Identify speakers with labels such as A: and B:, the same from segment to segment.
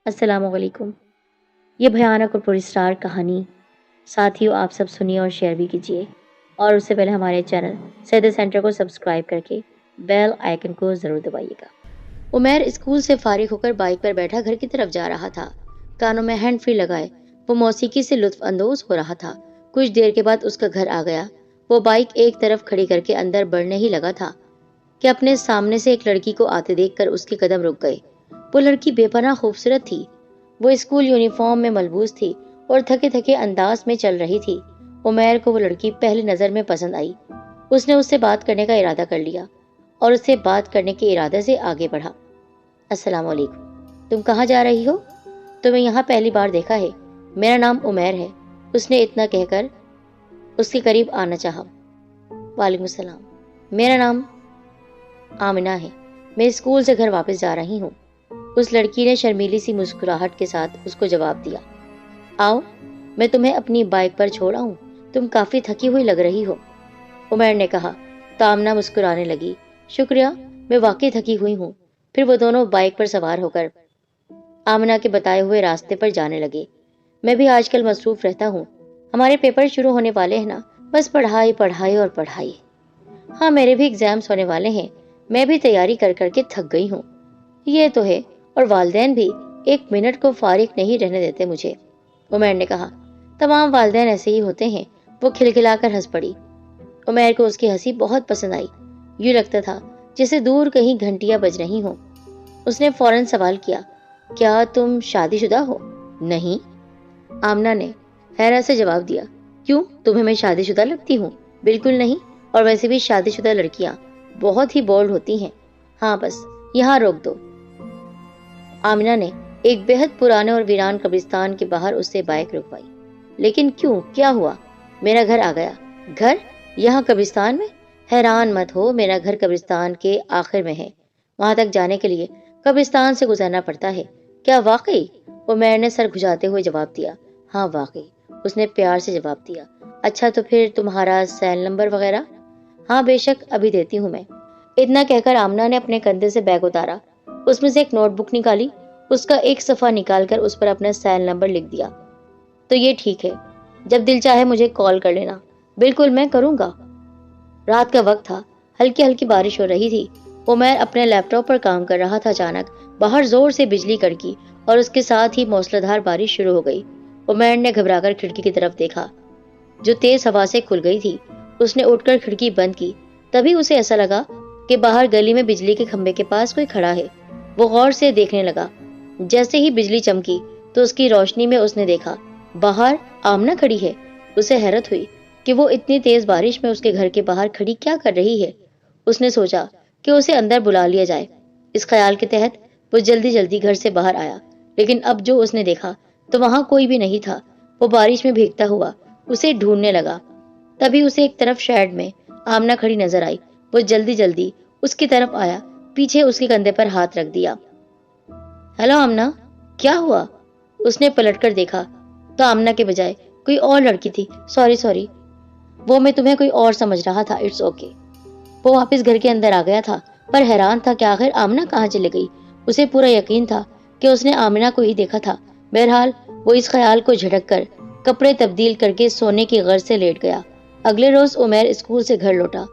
A: السلام علیکم۔ یہ بھیانک اور پراسرار کہانی ساتھیوں آپ سب سنیے اور شیئر بھی کیجیے، اور اس سے پہلے ہمارے چینل سید سینٹر کو سبسکرائب کر کے بیل آئیکن کو ضرور دبائیے گا۔ عمیر اسکول سے فارغ ہو کر بائک پر بیٹھا گھر کی طرف جا رہا تھا۔ کانوں میں ہینڈ فری لگائے وہ موسیقی سے لطف اندوز ہو رہا تھا۔ کچھ دیر کے بعد اس کا گھر آ گیا۔ وہ بائک ایک طرف کھڑی کر کے اندر بڑھنے ہی لگا تھا کہ اپنے سامنے سے ایک لڑکی کو آتے دیکھ کر اس کے قدم رک گئے۔ وہ لڑکی بے پناہ خوبصورت تھی۔ وہ اسکول یونیفارم میں ملبوس تھی اور تھکے تھکے انداز میں چل رہی تھی۔ عمیر کو وہ لڑکی پہلی نظر میں پسند آئی۔ اس نے اس سے بات کرنے کا ارادہ کر لیا اور اس سے بات کرنے کے ارادے سے آگے بڑھا۔ السلام علیکم، تم کہاں جا رہی ہو؟ تمہیں یہاں پہلی بار دیکھا ہے۔ میرا نام عمیر ہے۔ اس نے اتنا کہہ کر اس کے قریب آنا چاہا۔ وعلیکم السلام، میرا نام آمنہ ہے۔ میں اسکول سے گھر واپس جا رہی ہوں۔ اس لڑکی نے شرمیلی سی مسکراہٹ کے ساتھ اس کو جواب دیا۔ آؤ، میں تمہیں اپنی بائک پر چھوڑ آؤں، تم کافی تھکی ہوئی لگ رہی ہو، عمیر نے کہا تو آمنہ مسکرانے لگی۔ شکریہ، میں واقعی تھکی ہوئی ہوں۔ پھر وہ دونوں بائک پر سوار ہو کر آمنہ کے بتائے ہوئے راستے پر جانے لگے۔ میں بھی آج کل مصروف رہتا ہوں، ہمارے پیپر شروع ہونے والے ہیں نا، بس پڑھائی پڑھائی اور پڑھائی۔ ہاں، میرے بھی ایگزامز ہونے والے ہیں، میں بھی تیاری کر کر کے تھک گئی ہوں۔ یہ تو ہے، اور والدین بھی ایک منٹ کو فارغ نہیں رہنے دیتے مجھے، عمیر نے کہا۔ تمام والدین ایسے ہی ہوتے ہیں، وہ کھلکھلا کر ہنس پڑی۔ عمیر کو اس کی ہنسی بہت پسند آئی، یوں لگتا تھا جیسے دور کہیں گھنٹیاں بج رہی ہوں۔ اس نے فوراً سوال کیا، کیا تم شادی شدہ ہو؟ نہیں، آمنہ نے حیرت سے جواب دیا۔ کیوں، تمہیں میں شادی شدہ لگتی ہوں؟ بالکل نہیں، اور ویسے بھی شادی شدہ لڑکیاں بہت ہی بولڈ ہوتی ہیں۔ ہاں، بس یہاں روک دو۔ آمنہ نے ایک بہت پرانے اور ویران قبرستان کے باہر اس سے بائک رکوائی۔ لیکن کیوں، کیا ہوا؟ میرا گھر آ گیا۔ گھر یہاں قبرستان میں؟ حیران مت ہو، میرا گھر قبرستان کے آخر میں ہے، وہاں تک جانے کے لیے قبرستان سے گزرنا پڑتا ہے۔ کیا واقعی؟ عمیر نے سر گھجاتے ہوئے جواب دیا۔ ہاں واقعی، اس نے پیار سے جواب دیا۔ اچھا، تو پھر تمہارا سیل نمبر وغیرہ؟ ہاں بے شک، ابھی دیتی ہوں میں۔ اتنا کہہ کر آمنہ نے اپنے کندھے سے بیگ اتارا، اس میں سے ایک نوٹ بک نکالی، اس کا ایک صفحہ نکال کر اس پر اپنا سیل نمبر لکھ دیا۔ تو یہ ٹھیک ہے، جب دل چاہے مجھے کال کر لینا۔ بالکل، میں کروں گا۔ رات کا وقت تھا، ہلکی ہلکی بارش ہو رہی تھی۔ عمیر اپنے لیپ ٹاپ پر کام کر رہا تھا۔ اچانک باہر زور سے بجلی کڑکی اور اس کے ساتھ ہی موسلادھار بارش شروع ہو گئی۔ عمیر نے گھبرا کر کھڑکی کی طرف دیکھا جو تیز ہوا سے کھل گئی تھی۔ اس نے اٹھ کر کھڑکی بند کی، تبھی اسے ایسا لگا کہ باہر گلی میں بجلی کے کھمبے کے پاس کوئی کھڑا ہے۔ وہ غور سے دیکھنے لگا۔ جیسے ہی بجلی چمکی تو اس کی روشنی میں اس نے دیکھا باہر آمنہ کھڑی ہے۔ اسے حیرت ہوئی کہ وہ اتنی تیز بارش میں اس کے گھر کے باہر کھڑی کیا کر رہی ہے۔ اس نے سوچا کہ اسے اندر بلا لیا جائے۔ اس خیال کے تحت وہ جلدی جلدی گھر سے باہر آیا، لیکن اب جو اس نے دیکھا تو وہاں کوئی بھی نہیں تھا۔ وہ بارش میں بھیگتا ہوا اسے ڈھونڈنے لگا۔ تبھی اسے ایک طرف شیڈ میں آمنہ کھڑی نظر آئی۔ وہ جلدی جلدی اس کی طرف آیا، پیچھے اس کے کندھے پر ہاتھ رکھ دیا۔ ہیلو آمنہ، کیا ہوا؟ اس نے پلٹ کر دیکھا تو آمنہ کے بجائے کوئی اور لڑکی تھی۔ سوری، وہ میں تمہیں کوئی اور سمجھ رہا تھا۔ It's okay. وہ واپس گھر کے اندر آ گیا تھا، پر حیران تھا کہ آخر آمنہ کہاں چلی گئی۔ اسے پورا یقین تھا کہ اس نے آمنہ کو ہی دیکھا تھا۔ بہرحال وہ اس خیال کو جھٹک کر کپڑے تبدیل کر کے سونے کی غرض سے لیٹ گیا۔ اگلے روز عمیر اسکول سے گھر لوٹا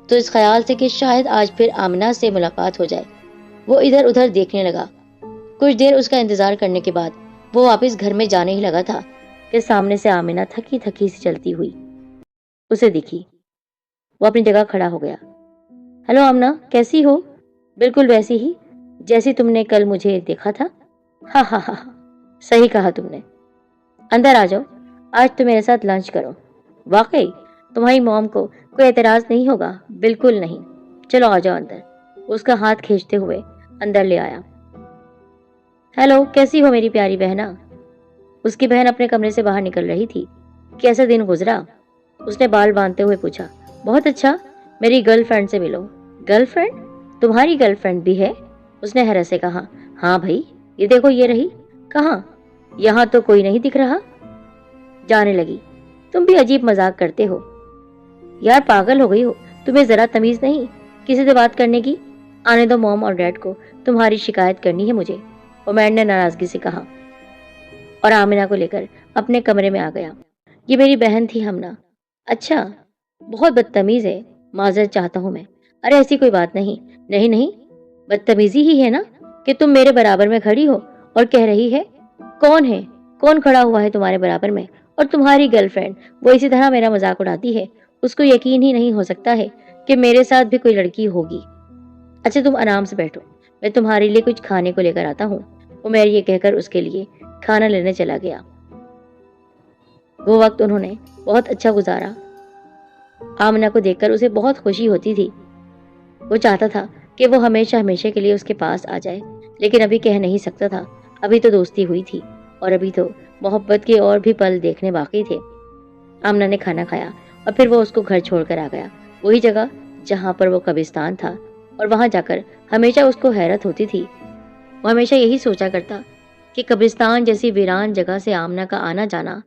A: تو اس خیال سے کہ شاید آج پھر آمنہ سے ملاقات ہو جائے، وہ ادھر ادھر دیکھنے لگا۔ کچھ دیر اس کا انتظار کرنے کے بعد وہ واپس گھر میں جانے ہی لگا تھا کہ سامنے سے آمنہ تھکی تھکی سی چلتی ہوئی اسے دکھی۔ وہ اپنی جگہ کھڑا ہو گیا۔ ہیلو آمنہ، کیسی ہو؟ بالکل ویسی ہی جیسی تم نے کل مجھے دیکھا تھا۔ ہاں ہاں ہاں، صحیح کہا تم نے۔ اندر آ جاؤ، آج تو میرے ساتھ لنچ کرو۔ واقعی تمہاری موم کو کوئی اعتراض نہیں ہوگا؟ بالکل نہیں۔ چلو آ جاؤ اندر۔ اس کا ہاتھ کھینچتے ہوئے اندر لے آیا۔ ہیلو، کیسی ہو میری پیاری بہنا؟ اس کی بہن اپنے کمرے سے باہر نکل رہی تھی۔ کیسا دن گزرا؟ اس نے بال باندھتے ہوئے پوچھا۔ بہت اچھا، میری گرل فرینڈ سے ملو۔ Girl friend? تمہاری گرل فرینڈ بھی ہے؟ اس نے حیرت سے کہا۔ ہاں بھائی، یہ دیکھو، یہ رہی۔ کہاں؟ یہاں تو کوئی نہیں دکھ رہا۔ جانے لگی۔ تم بھی عجیب مذاق کرتے ہو یار، پاگل ہو گئی ہو؟ تمہیں ذرا تمیز نہیں کسی سے بات کرنے کی؟ آنے دو موم اور ڈیڈ کو، تمہاری شکایت کرنی ہے مجھے۔ عمیر نے ناراضگی سے کہا اور آمنہ کو لیکر اپنے کمرے میں آ گیا۔ یہ میری بہن تھی ہمنا۔ اچھا، بہت بدتمیز ہے، معذرت چاہتا ہوں میں۔ ارے ایسی کوئی بات نہیں۔ نہیں نہیں، بدتمیزی ہی ہے نا کہ تم میرے برابر میں کھڑی ہو اور کہہ رہی ہے کون ہے، کون کھڑا ہوا ہے تمہارے برابر میں؟ اور تمہاری گرل فرینڈ وہ اسی طرح میرا مذاق اڑاتی ہے، اس کو یقین ہی نہیں ہو سکتا ہے کہ میرے ساتھ بھی کوئی لڑکی ہوگی۔ اچھا تم آرام سے بیٹھو، میں تمہارے لیے کچھ کھانے کو لے کر آتا ہوں۔ عمیر یہ کہہ کر اس کے لیے کھانا لینے چلا گیا۔ وہ وقت انہوں نے بہت اچھا گزارا۔ آمنہ کو دیکھ کر اسے بہت خوشی ہوتی تھی۔ وہ چاہتا تھا کہ وہ ہمیشہ ہمیشہ کے لیے اس کے پاس آ جائے، لیکن ابھی کہہ نہیں سکتا تھا۔ ابھی تو دوستی ہوئی تھی اور ابھی تو محبت کے اور بھی پل دیکھنے باقی تھے۔ آمنہ نے کھانا کھایا اور پھر وہ اس کو گھر چھوڑ کر آ گیا، وہی جگہ جہاں پر وہ قبرستان تھا، اور وہاں جا کر ہمیشہ اس کو حیرت ہوتی تھی۔ وہ ہمیشہ یہی سوچا کرتا کہ قبرستان جیسی ویران جگہ سے آمنہ کا آنا جانا،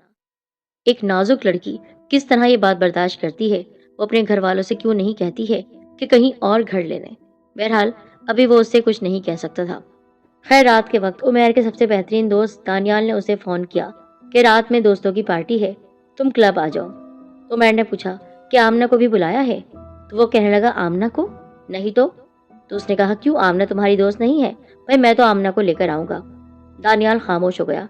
A: ایک نازک لڑکی کس طرح یہ بات برداشت کرتی ہے، وہ اپنے گھر والوں سے کیوں نہیں کہتی ہے کہ کہیں اور گھر لے لیں۔ بہرحال ابھی وہ اس سے کچھ نہیں کہہ سکتا تھا۔ خیر رات کے وقت عمیر کے سب سے بہترین دوست دانیال نے اسے فون کیا کہ رات میں دوستوں کی پارٹی ہے، تم کلب آ جاؤ۔ عمیر نے پوچھا کہ آمنہ کو بھی بلایا ہے؟ تو وہ کہنے لگا آمنہ کو؟ نہیں تو اس نے کہا کیوں، آمنہ تمہاری دوست نہیں ہے؟ بھائی میں تو آمنہ کو لے کر آؤں گا۔ دانیال خاموش ہو گیا۔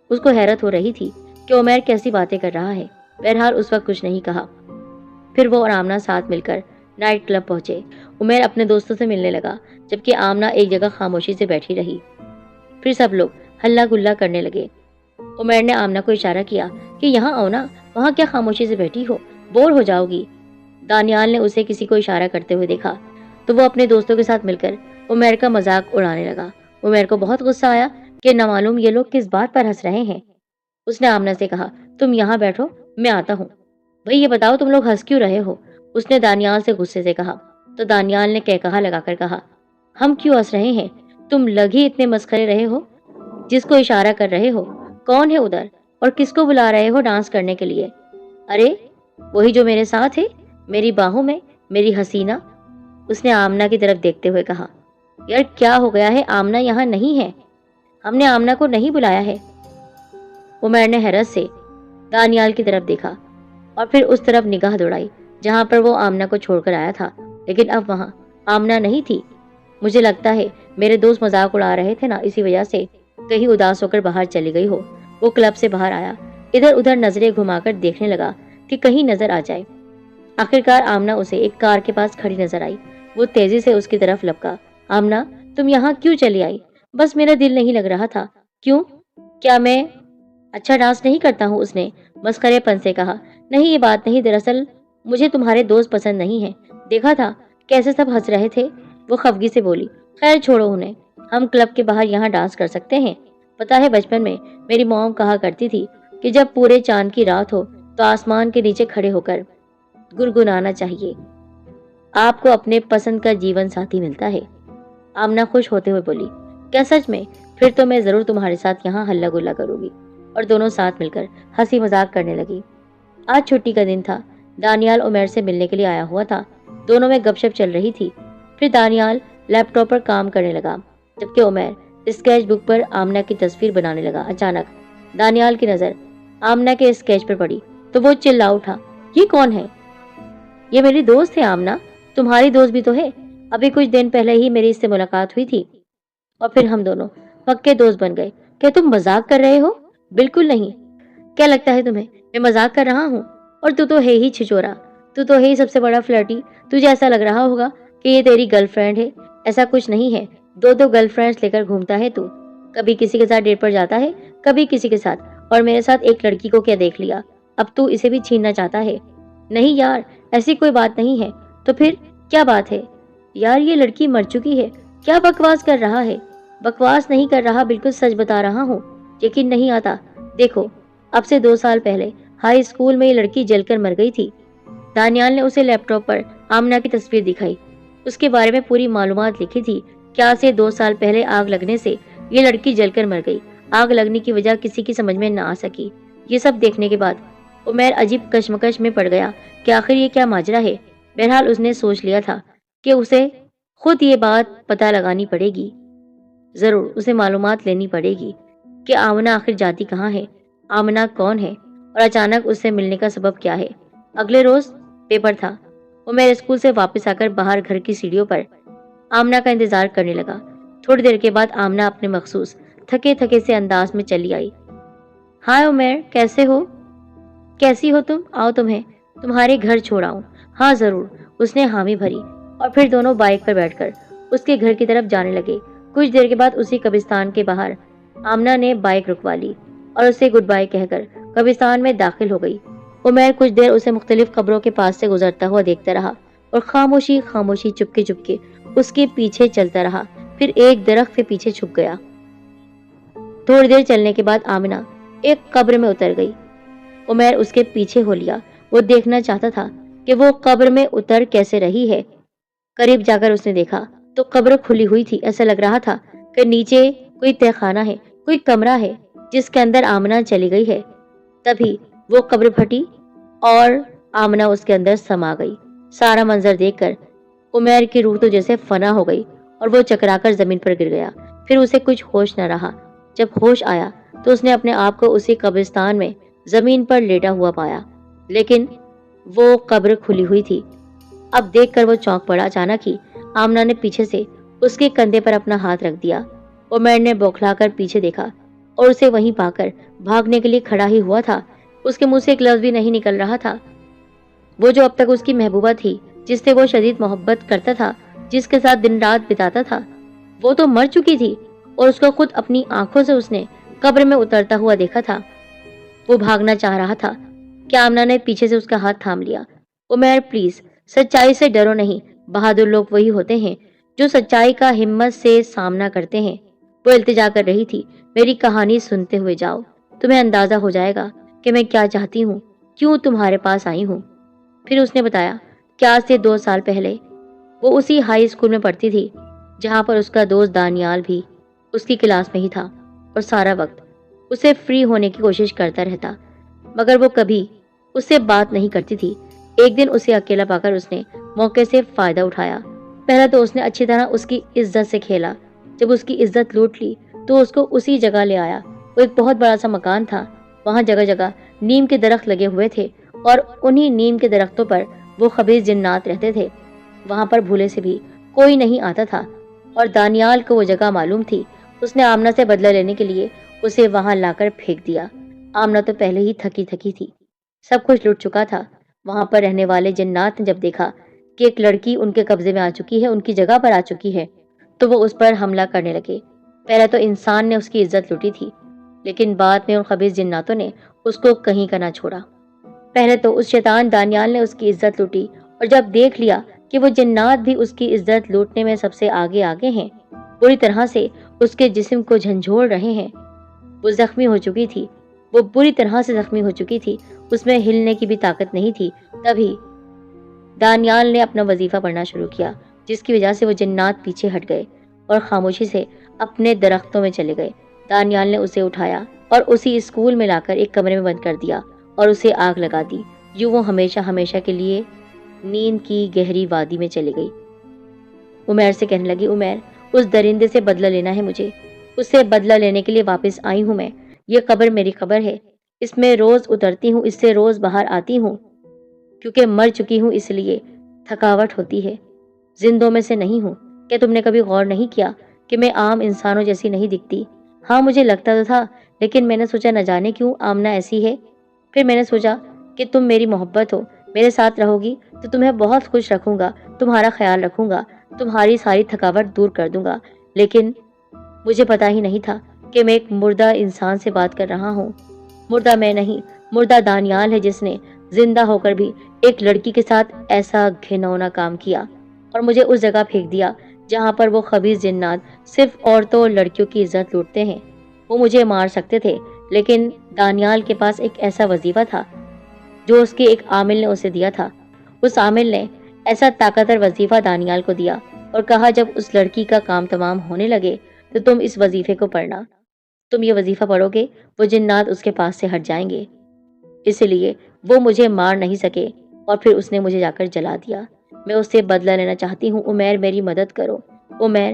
A: اس کو حیرت ہو رہی تھی کہ عمیر کیسی باتیں کر رہا ہے۔ بہرحال اس وقت کچھ نہیں کہا۔ پھر وہ اور آمنہ ساتھ مل کر نائٹ کلب پہنچے۔ عمیر اپنے دوستوں سے ملنے لگا جبکہ آمنہ ایک جگہ خاموشی سے بیٹھی رہی۔ پھر سب لوگ ہلا گلا کرنے لگے۔ عمیر نے آمنہ کو اشارہ کیا کہ یہاں آؤ نا، وہاں کیا خاموشی سے بیٹھی ہو، بور ہو جاؤ گی۔ دانیال نے اسے کسی کو اشارہ کرتے ہوئے دیکھا تو وہ اپنے دوستوں کے ساتھ مل کر عمیر کا مذاق اڑانے لگا۔ عمیر کو بہت غصہ آیا کہ نہ معلوم یہ لوگ کس بات پر ہنس رہے ہیں۔ اس نے آمنہ سے کہا تم یہاں بیٹھو، میں آتا ہوں۔ بھئی یہ بتاؤ تم لوگ ہنس کیوں رہے ہو؟ اس نے دانیال سے غصے سے کہا تو دانیال نے کہا لگا کر کہا ہم کیوں ہنس رہے ہیں؟ تم لگ ہی اتنے مسخرے رہے ہو۔ جس کو اشارہ کر رہے ہو کون ہے ادھر، اور کس کو بلا رہے ہو ڈانس کرنے کے لیے؟ ارے وہی جو میرے ساتھ ہے، میری باہوں میں، میری حسینہ۔ اس نے آمنہ کی طرف دیکھتے ہوئے کہا یار کیا ہو گیا ہے، آمنہ یہاں نہیں ہے، ہم نے آمنہ کو نہیں بلایا ہے۔ عمیر نے حیرت سے دانیال کی طرف دیکھا اور پھر اس طرف نگاہ دوڑائی جہاں پر وہ آمنہ کو چھوڑ کر آیا تھا، لیکن اب وہاں آمنہ نہیں تھی۔ مجھے لگتا ہے میرے دوست مذاق اڑا رہے تھے نا، اسی وجہ سے کہیں اداس ہو کر باہر چلی گئی ہو۔ وہ کلب سے باہر آیا، ادھر ادھر نظریں گھما کر دیکھنے لگا کہ کہیں نظر آ جائے۔ آخرکار آمنہ اسے ایک کار کے پاس کھڑی نظر آئی۔ وہ تیزی سے اس کی طرف لپکا۔ آمنہ تم یہاں کیوں چلی آئی؟ بس میرا دل نہیں لگ رہا تھا۔ کیوں؟ کیا میں اچھا ڈانس نہیں کرتا ہوں؟ اس نے مسخرے پن سے کہا نہیں یہ بات نہیں، دراصل مجھے تمہارے دوست پسند نہیں ہیں، دیکھا تھا کیسے سب ہنس رہے تھے۔ وہ خفگی سے بولی خیر چھوڑو انہیں، ہم کلب کے باہر یہاں ڈانس کر سکتے ہیں۔ پتا ہے بچپن میں میری موم کہا کرتی تھی کہ جب پورے چاند کی رات ہو تو آسمان کے نیچے کھڑے ہو کر گنگنانا چاہیے، آپ کو اپنے پسند کا جیون ساتھی ملتا ہے۔ آمنہ خوش ہوتے ہوئے بولی کیا سچ میں؟ پھر تو میں ضرور تمہارے ساتھ یہاں ہلا گلا کروں گی۔ اور دونوں ساتھ مل کر ہنسی مذاق کرنے لگی۔ آج چھٹی کا دن تھا۔ دانیال عمیر سے ملنے کے لیے آیا ہوا تھا۔ دونوں میں گپ شپ چل رہی تھی۔ پھر دانیال لیپ ٹاپ پر کام کرنے لگا جبکہ عمیر اسکیچ بک پر آمنہ کی تصویر بنانے لگا۔ اچانک دانیال کی نظر آمنہ کے اسکیچ پر پڑی تو وہ چلا اٹھا یہ کون ہے؟ یہ میری دوست ہے آمنہ، تمہاری دوست بھی تو ہے، ابھی کچھ دن پہلے ہی میری اس سے ملاقات ہوئی تھی اور پھر ہم دونوں پکے دوست بن گئے۔ کیا تم مذاق کر رہے ہو؟ بالکل نہیں۔ کیا لگتا ہے تمہیں میں مذاق کر رہا ہوں؟ اور تو ہے ہی چھچورا، تو ہے ہی سب سے بڑا فلرٹی۔ تجھے ایسا لگ رہا ہوگا کہ یہ تیری گرل فرینڈ ہے، ایسا کچھ نہیں ہے۔ دو گرل فرینڈز لے کر گھومتا ہے تو، کبھی کسی کے ساتھ ڈیٹ پر جاتا ہے، کبھی کسی کے ساتھ، اور میرے ساتھ ایک لڑکی کو کیا دیکھ لیا، اب تو اسے بھی چھیننا چاہتا ہے۔ نہیں یار ایسی کوئی بات نہیں ہے۔ تو پھر کیا بات ہے؟ یار یہ لڑکی مر چکی ہے، کیا بکواس کر رہا ہے؟ بکواس نہیں کر رہا، بالکل سچ بتا رہا ہوں، یقین نہیں آتا؟ دیکھو اب سے 2 سال پہلے ہائی اسکول میں یہ لڑکی جل کر مر گئی تھی۔ دانیال نے اسے لیپ ٹاپ پر آمنہ کی تصویر دکھائی، اس کے بارے میں پوری معلومات لکھی تھی۔ کیا سے 2 سال پہلے آگ لگنے سے یہ لڑکی جل کر مر گئی۔ آگ لگنے کی وجہ کسی کی سمجھ میں نہ آ سکی۔ یہ سب دیکھنے کے بعد عمیر عجیب کشمکش میں پڑ گیا کہ آخر یہ کیا ماجرا ہے۔ بہرحال اس نے سوچ لیا تھا کہ اسے خود یہ بات پتہ لگانی پڑے گی۔ ضرور اسے معلومات لینی پڑے گی کہ آمنہ آخر جاتی کہاں ہے، آمنہ کون ہے اور اچانک اس سے ملنے کا سبب کیا ہے۔ اگلے روز پیپر تھا۔ عمیر اسکول سے واپس آ کر باہر گھر کی سیڑھیوں پر آمنہ کا انتظار کرنے لگا۔ تھوڑی دیر کے بعد آمنہ اپنے مخصوص تھکے تھکے سے انداز میں چلی آئی۔ ہائے عمیر، کیسے ہو؟ کیسی ہو تم؟ آؤ تمہیں تمہارے گھر چھوڑاؤں۔ ہاں ضرور، اس نے حامی بھری اور پھر دونوں بائک پر بیٹھ کر اس کے گھر کی طرف جانے لگے۔ کچھ دیر کے بعد اسی قبرستان کے باہر آمنہ نے بائک رکوا لی اور اسے گڈ بائی کہہ کر قبرستان میں داخل ہو گئی۔ عمیر کچھ دیر اسے مختلف قبروں کے پاس سے گزرتا ہوا دیکھتا رہا اور خاموشی خاموشی چپکے چپکے اس کے پیچھے چلتا رہا، پھر ایک درخت کے پیچھے چھپ گیا۔ تھوڑی دیر چلنے کے بعد آمنہ ایک قبر میں اتر گئی۔ عمیر اس کے پیچھے ہو لیا۔ وہ دیکھنا چاہتا تھا کہ وہ قبر میں اتر کیسے رہی ہے۔ قریب جا کر اس نے دیکھا تو قبر کھلی ہوئی تھی۔ ایسا لگ رہا تھا کہ نیچے کوئی تہخانہ ہے، کوئی کمرہ ہے جس کے اندر آمنہ چلی گئی ہے۔ تبھی وہ قبر پھٹی اور آمنہ اس کے اندر سما گئی۔ سارا منظر دیکھ کر عمیر کی روح تو جیسے فنا ہو گئی اور وہ چکرا کر زمین پر گر گیا۔ پھر اسے کچھ ہوش نہ رہا۔ جب ہوش آیا تو اس نے اپنے آپ کو اسی قبرستان میں زمین پر لیٹا ہوا پایا، لیکن وہ قبر کھلی ہوئی تھی۔ اب دیکھ کر وہ چونک پڑا۔ اچانک ہی آمنہ نے پیچھے سے اس کے کندھے پر اپنا ہاتھ رکھ دیا۔ عمیر نے بوکھلا کر پیچھے دیکھا اور اسے وہیں پا کر بھاگنے کے لیے کھڑا ہی ہوا تھا۔ اس کے منہ سے ایک لفظ بھی نہیں نکل رہا تھا۔ وہ جو اب تک اس کی محبوبہ تھی، جس سے وہ شدید محبت کرتا تھا، جس کے ساتھ دن رات بتاتا تھا، وہ تو مر چکی تھی اور اس کو خود اپنی آنکھوں سے اس نے قبر میں اترتا ہوا دیکھا تھا۔ وہ بھاگنا چاہ رہا تھا کہ آمنہ نے پیچھے سے اس کا ہاتھ تھام لیا۔ عمیر پلیز، سچائی سے ڈرو نہیں۔ بہادر لوگ وہی ہوتے ہیں جو سچائی کا ہمت سے سامنا کرتے ہیں۔ وہ التجا کر رہی تھی، میری کہانی سنتے ہوئے جاؤ، تمہیں اندازہ ہو جائے گا کہ میں کیا چاہتی ہوں، کیوں تمہارے پاس آئی ہوں۔ پھر اس نے بتایا کہ آج سے 2 سال پہلے وہ اسی ہائی اسکول میں پڑھتی تھی جہاں پر اس کا دوست دانیال بھی اس کی کلاس میں ہی تھا اور سارا وقت اسے فری ہونے کی کوشش کرتا رہتا، مگر وہ کبھی اس سے بات نہیں کرتی تھی۔ ایک دن اسے اکیلا پا کر اس نے موقع سے فائدہ اٹھایا۔ پہلا تو اس نے اچھی طرح اس کی عزت سے کھیلا۔ جب اس کی عزت لوٹ لی تو اس کو اسی جگہ لے آیا۔ وہ ایک بہت بڑا سا مکان تھا، وہاں جگہ جگہ نیم کے درخت لگے ہوئے تھے اور انہی نیم کے درختوں پر وہ خبیث جنات رہتے تھے۔ وہاں پر بھولے سے بھی کوئی نہیں آتا تھا اور دانیال کو وہ جگہ معلوم تھی۔ اس نے آمنہ سے بدلہ لینے کے لیے اسے وہاں لا کر پھینک دیا۔ آمنہ تو پہلے ہی تھکی تھکی تھی، سب کچھ لٹ چکا تھا۔ وہاں پر رہنے والے جنات نے جب دیکھا کہ ایک لڑکی ان کے قبضے میں آ چکی ہے، ان کی جگہ پر آ چکی ہے، تو وہ اس پر حملہ کرنے لگے۔ پہلے تو انسان نے اس کی عزت لوٹی تھی، لیکن بعد میں ان خبیث جناتوں نے اس کو کہیں کا نہ چھوڑا۔ پہلے تو اس شیطان دانیال نے اس کی عزت لوٹی اور جب دیکھ لیا کہ وہ جنات بھی اس کی عزت لوٹنے میں سب سے آگے آگے ہیں، بری طرح سے اس کے جسم کو جھنجھوڑ رہے ہیں۔ وہ زخمی ہو چکی تھی، وہ بری طرح سے زخمی ہو چکی تھی، اس میں ہلنے کی بھی طاقت نہیں تھی۔ تبھی دانیال نے اپنا وظیفہ پڑھنا شروع کیا، جس کی وجہ سے وہ جنات پیچھے ہٹ گئے اور خاموشی سے اپنے درختوں میں چلے گئے۔ دانیال نے اسے اٹھایا اور اسی اسکول میں لا کر ایک کمرے میں بند کر دیا اور اسے آگ لگا دی۔ یوں وہ ہمیشہ ہمیشہ کے لیے نیند کی گہری وادی میں چلی گئی۔ عمیر سے کہنے لگی، عمیر، اس درندے سے بدلہ لینا ہے مجھے، اس سے بدلہ لینے کے لیے واپس آئی ہوں میں۔ یہ قبر میری قبر ہے، اس میں روز اترتی ہوں، اس سے روز باہر آتی ہوں، کیونکہ مر چکی ہوں اس لیے تھکاوٹ ہوتی ہے، زندوں میں سے نہیں ہوں۔ کیا تم نے کبھی غور نہیں کیا کہ میں عام انسانوں جیسی نہیں دکھتی؟ ہاں مجھے لگتا تو تھا، لیکن میں نے سوچا نہ جانے کیوں آمنہ ایسی ہے۔ پھر میں نے سوچا کہ تم میری محبت ہو، میرے ساتھ رہو گی تو تمہیں بہت خوش رکھوں گا، تمہارا خیال رکھوں گا، تمہاری ساری تھکاوٹ دور کر دوں گا۔ لیکن مجھے پتا ہی نہیں تھا کہ میں ایک مردہ انسان سے بات کر رہا ہوں۔ مردہ میں نہیں، مردہ دانیال ہے جس نے زندہ ہو کر بھی ایک لڑکی کے ساتھ ایسا گھناؤنا کام کیا اور مجھے اس جگہ پھینک دیا جہاں پر وہ خبیث جنات صرف عورتوں اور لڑکیوں کی عزت لوٹتے ہیں۔ وہ مجھے مار سکتے تھے، لیکن دانیال کے پاس ایک ایسا وظیفہ تھا جو اس کے ایک عامل نے اسے دیا تھا۔ اس عامل نے ایسا طاقتور وظیفہ دانیال کو دیا اور کہا جب اس لڑکی کا کام تمام ہونے لگے تو تم اس وظیفے کو پڑھنا۔ تم یہ وظیفہ پڑھو گے، وہ جنات اس کے پاس سے ہٹ جائیں گے، اس لیے وہ مجھے مار نہیں سکے اور پھر اس نے مجھے جا کر جلا دیا۔ میں اس سے بدلہ لینا چاہتی ہوں، عمیر میری مدد کرو، عمیر